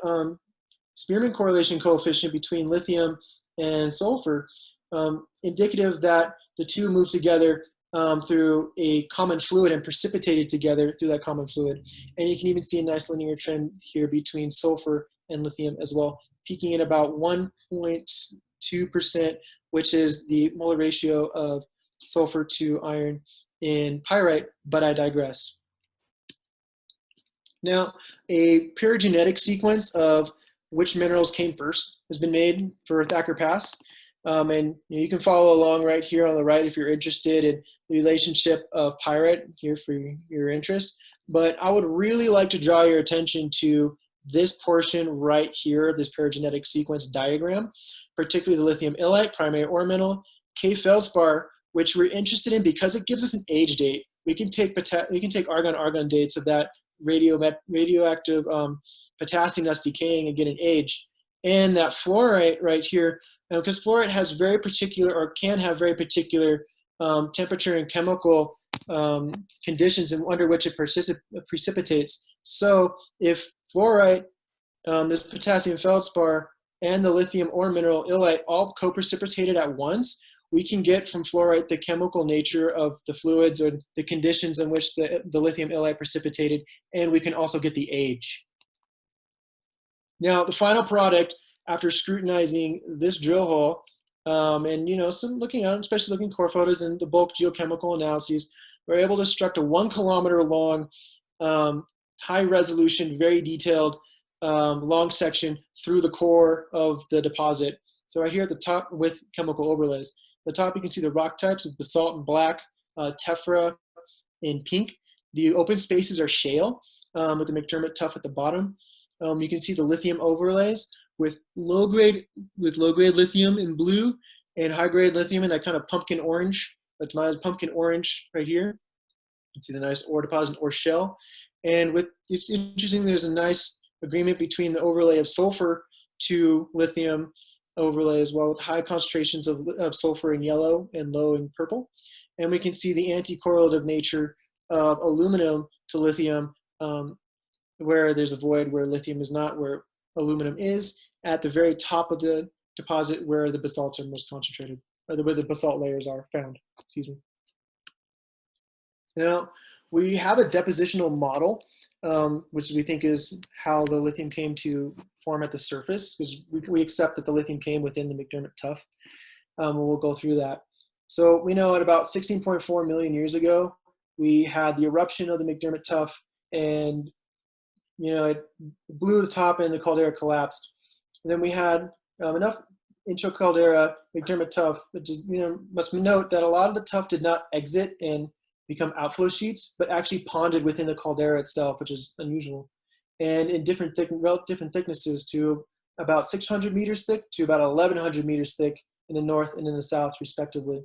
Spearman correlation coefficient between lithium and sulfur, indicative that the two move together through a common fluid and precipitated together through that common fluid. And you can even see a nice linear trend here between sulfur and lithium as well, peaking at about 1.2%, which is the molar ratio of sulfur to iron in pyrite, but I digress. Now, a phylogenetic sequence of which minerals came first has been made for Thacker Pass. And you can follow along right here on the right if you're interested in the relationship of pyrite here for your interest. But I would really like to draw your attention to this portion right here of this phylogenetic sequence diagram, particularly the lithium illite, primary ore mineral, K feldspar, which we're interested in because it gives us an age date. We can take argon dates of that radioactive potassium that's decaying and get an age. And that fluorite right here, because fluorite has very particular, or can have very particular temperature and chemical conditions under which it precipitates. So if fluorite, this potassium feldspar, and the lithium ore mineral illite all co-precipitated at once, we can get from fluorite the chemical nature of the fluids or the conditions in which the lithium illite precipitated, and we can also get the age. Now, the final product after scrutinizing this drill hole, and some looking at, especially looking at core photos and the bulk geochemical analyses, we're able to construct a 1 kilometer long, high resolution, very detailed, long section through the core of the deposit. So right here at the top with chemical overlays. At the top you can see the rock types with basalt in black, tephra in pink. The open spaces are shale, with the McDermitt Tuff at the bottom. You can see the lithium overlays with low-grade lithium in blue and high-grade lithium in that kind of pumpkin orange. That's my pumpkin orange right here. You can see the nice ore deposit, ore shell. And it's interesting, there's a nice agreement between the overlay of sulfur to lithium overlay as well, with high concentrations of sulfur in yellow and low in purple. And we can see the anti-correlative nature of aluminum to lithium, where there's a void where lithium is not, where aluminum is, at the very top of the deposit where the basalts are most concentrated, or where the basalt layers are found, excuse me. Now, we have a depositional model, which we think is how the lithium came to form at the surface, because we accept that the lithium came within the McDermitt Tuff. We'll go through that. So we know at about 16.4 million years ago, we had the eruption of the McDermitt Tuff, and it blew the top and the caldera collapsed. And then we had enough intracaldera McDermitt Tuff, which is, must note that a lot of the tuff did not exit and become outflow sheets, but actually ponded within the caldera itself, which is unusual. And in different thicknesses, to about 600 meters thick to about 1,100 meters thick in the north and in the south, respectively.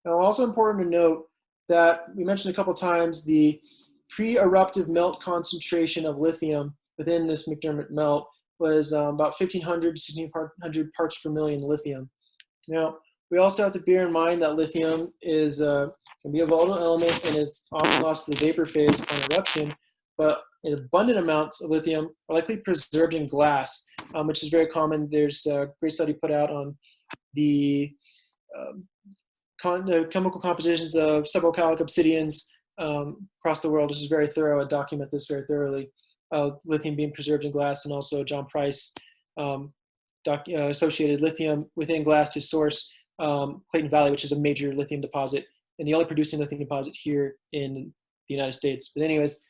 Now, also important to note that we mentioned a couple times the pre-eruptive melt concentration of lithium within this McDermitt melt was about 1,500 to 1,600 parts per million lithium. Now, we also have to bear in mind that lithium is can be a volatile element and is often lost to the vapor phase upon eruption, but in abundant amounts of lithium are likely preserved in glass, which is very common. There's a great study put out on the chemical compositions of subalcalic obsidians across the world. This is very thorough. I document this very thoroughly. Lithium being preserved in glass, and also John Price associated lithium within glass to source Clayton Valley, which is a major lithium deposit and the only producing lithium deposit here in the United States. But anyways,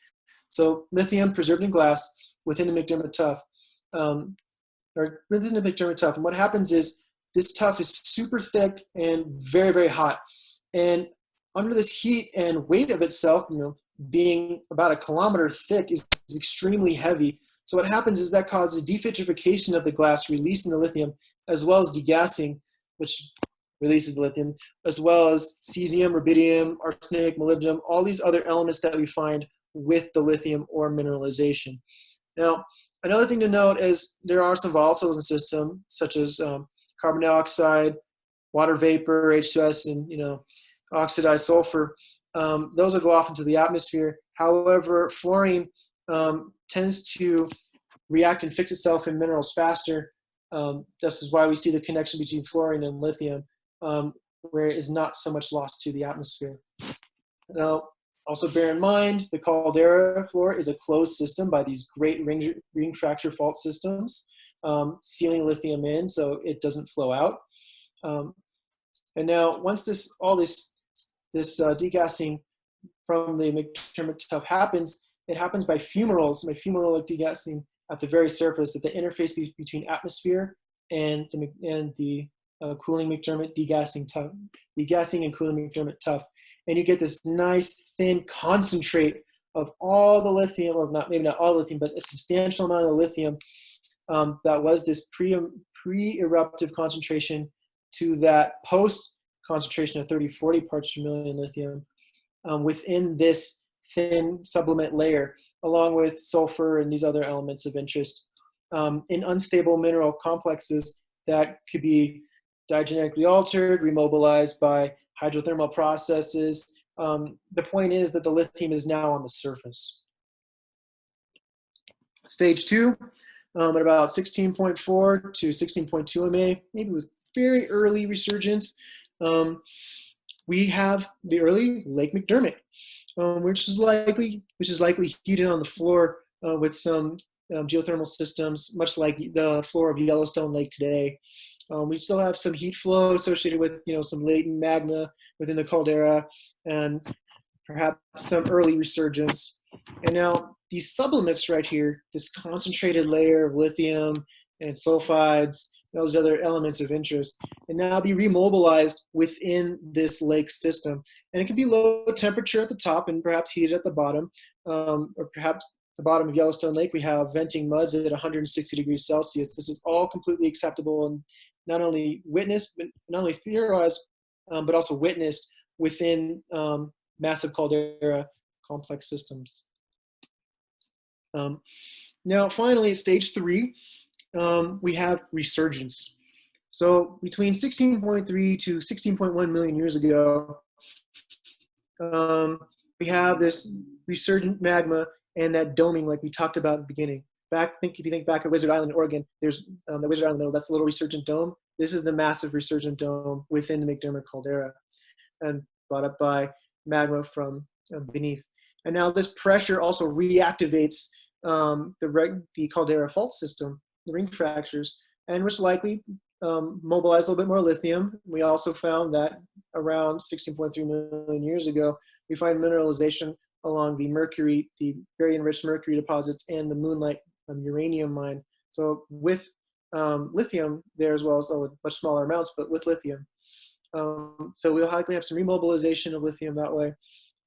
so lithium preserved in glass within the McDermitt Tuff, or within the McDermitt Tuff. And what happens is this tuff is super thick and very, very hot. And under this heat and weight of itself, being about 1 kilometer thick, is extremely heavy. So what happens is that causes devitrification of the glass, releasing the lithium, as well as degassing, which releases the lithium, as well as cesium, rubidium, arsenic, molybdenum, all these other elements that we find with the lithium or mineralization. Now, another thing to note is there are some volatiles in the system, such as carbon dioxide, water vapor, H2S, and oxidized sulfur. Those will go off into the atmosphere. However, fluorine tends to react and fix itself in minerals faster. This is why we see the connection between fluorine and lithium, where it is not so much lost to the atmosphere. Now, also bear in mind, the caldera floor is a closed system by these great ring fracture fault systems, sealing lithium in so it doesn't flow out. And now, once this degassing from the McDermitt Tuff happens, it happens by fumaroles, by fumarolic degassing at the very surface, at the interface between atmosphere and the cooling McDermitt degassing and cooling McDermitt Tuff. And you get this nice thin concentrate of all the lithium, or maybe not all lithium, but a substantial amount of lithium that was this pre-eruptive concentration to that post concentration of 30-40 parts per million lithium within this thin sublimate layer, along with sulfur and these other elements of interest in unstable mineral complexes that could be diagenetically altered, remobilized by hydrothermal processes. The point is that the lithium is now on the surface. Stage 2, at about 16.4 to 16.2 MA, maybe with very early resurgence, we have the early Lake McDermitt, which is likely heated on the floor with some geothermal systems, much like the floor of Yellowstone Lake today. We still have some heat flow associated with, some latent magma within the caldera, and perhaps some early resurgence. And now these sublimate right here, this concentrated layer of lithium and sulfides, those other elements of interest, and now be remobilized within this lake system. And it can be low temperature at the top and perhaps heated at the bottom, or perhaps the bottom of Yellowstone Lake, we have venting muds at 160 degrees Celsius. This is all completely acceptable and not only witnessed, but not only theorized, but also witnessed within massive caldera complex systems. Now, finally, stage 3, we have resurgence. So between 16.3 to 16.1 million years ago, we have this resurgent magma and that doming, like we talked about in the beginning. If you think back at Wizard Island, Oregon, there's the Wizard Island, that's the little resurgent dome. This is the massive resurgent dome within the McDermitt caldera, and brought up by magma from beneath. And now this pressure also reactivates the caldera fault system, the ring fractures, and which likely mobilized a little bit more lithium. We also found that around 16.3 million years ago, we find mineralization along the mercury, the very enriched mercury deposits, and the Moonlight uranium mine. So with lithium there as well, so with much smaller amounts, but with lithium. So we'll likely have some remobilization of lithium that way.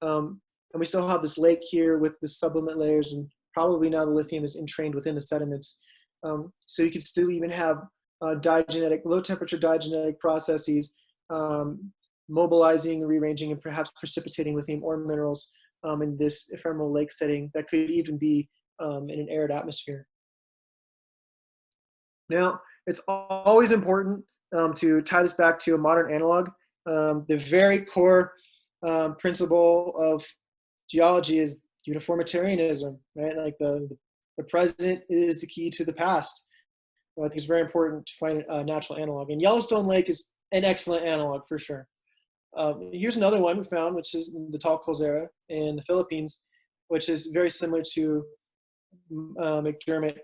And we still have this lake here with the sublimate layers, and probably now the lithium is entrained within the sediments. So you could still even have diagenetic, low temperature diagenetic processes mobilizing, rearranging, and perhaps precipitating lithium ore minerals in this ephemeral lake setting that could even be in an arid atmosphere. Now, it's always important to tie this back to a modern analog. The very core principle of geology is uniformitarianism, right? Like the present is the key to the past. I think it's very important to find a natural analog. And Yellowstone Lake is an excellent analog for sure. Here's another one we found, which is the tall caldera in the Philippines, which is very similar to McDermitt,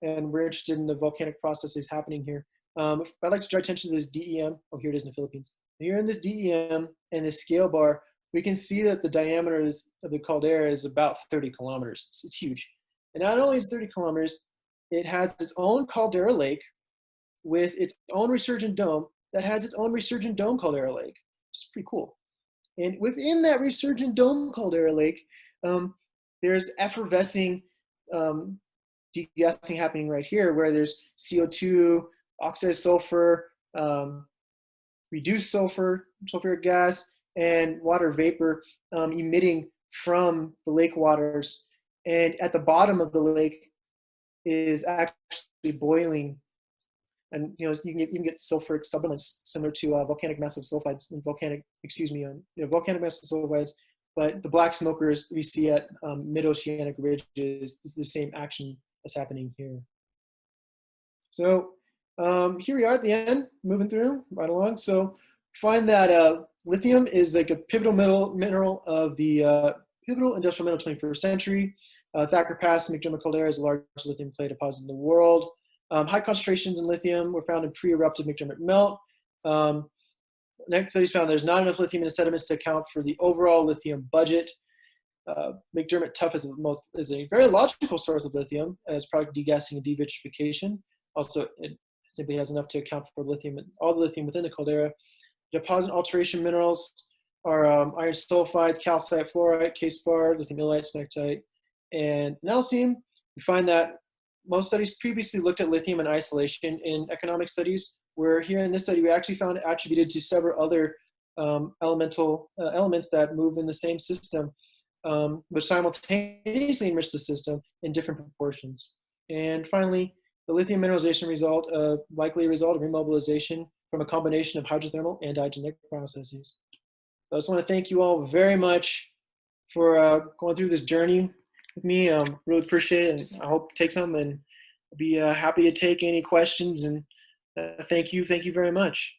and we're interested in the volcanic processes happening here. I'd like to draw attention to this DEM. Oh, here it is in the Philippines. Here in this DEM and this scale bar, we can see that the diameter of the caldera is about 30 kilometers. It's huge. And not only is it 30 kilometers, it has its own caldera lake with its own resurgent dome that has its own resurgent dome caldera lake, which is pretty cool. And within that resurgent dome caldera lake, there's effervescing degassing happening right here, where there's CO2, oxidized sulfur, reduced sulfur, sulfuric gas, and water vapor emitting from the lake waters. And at the bottom of the lake is actually boiling. And you can get sulfuric subliments similar to volcanic massive sulfides and volcanic massive sulfides. But the black smokers we see at mid-oceanic ridges is the same action that's happening here. So here we are at the end, moving through right along. So find that lithium is like a pivotal mineral of the pivotal industrial mineral 21st century. Thacker Pass, McDermitt caldera is the largest lithium clay deposit in the world. High concentrations in lithium were found in pre-eruptive McDermitt melt. Next studies found there's not enough lithium in the sediments to account for the overall lithium budget. McDermitt Tuff is a very logical source of lithium as product degassing and devitrification. Also, it simply has enough to account for lithium, all the lithium within the caldera. Deposit alteration minerals are iron sulfides, calcite, fluorite, K-spar, lithium illite, smectite, and analcime. We find that most studies previously looked at lithium in isolation in economic studies, where here in this study we actually found it attributed to several other elemental elements that move in the same system, which simultaneously enrich the system in different proportions. And finally, the lithium mineralization result, likely a result of remobilization from a combination of hydrothermal and diagenetic processes. So I just want to thank you all very much for going through this journey with me. Really appreciate it, and I hope to take some, and I'll be happy to take any questions, and thank you very much.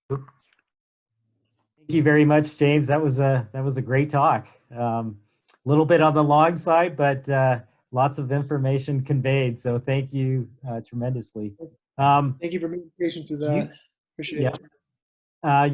Thank Thank you very much, James. That was a great talk. A little bit on the long side, but lots of information conveyed. So thank you tremendously. Thank you for being patient through You, that. Appreciate yeah. it.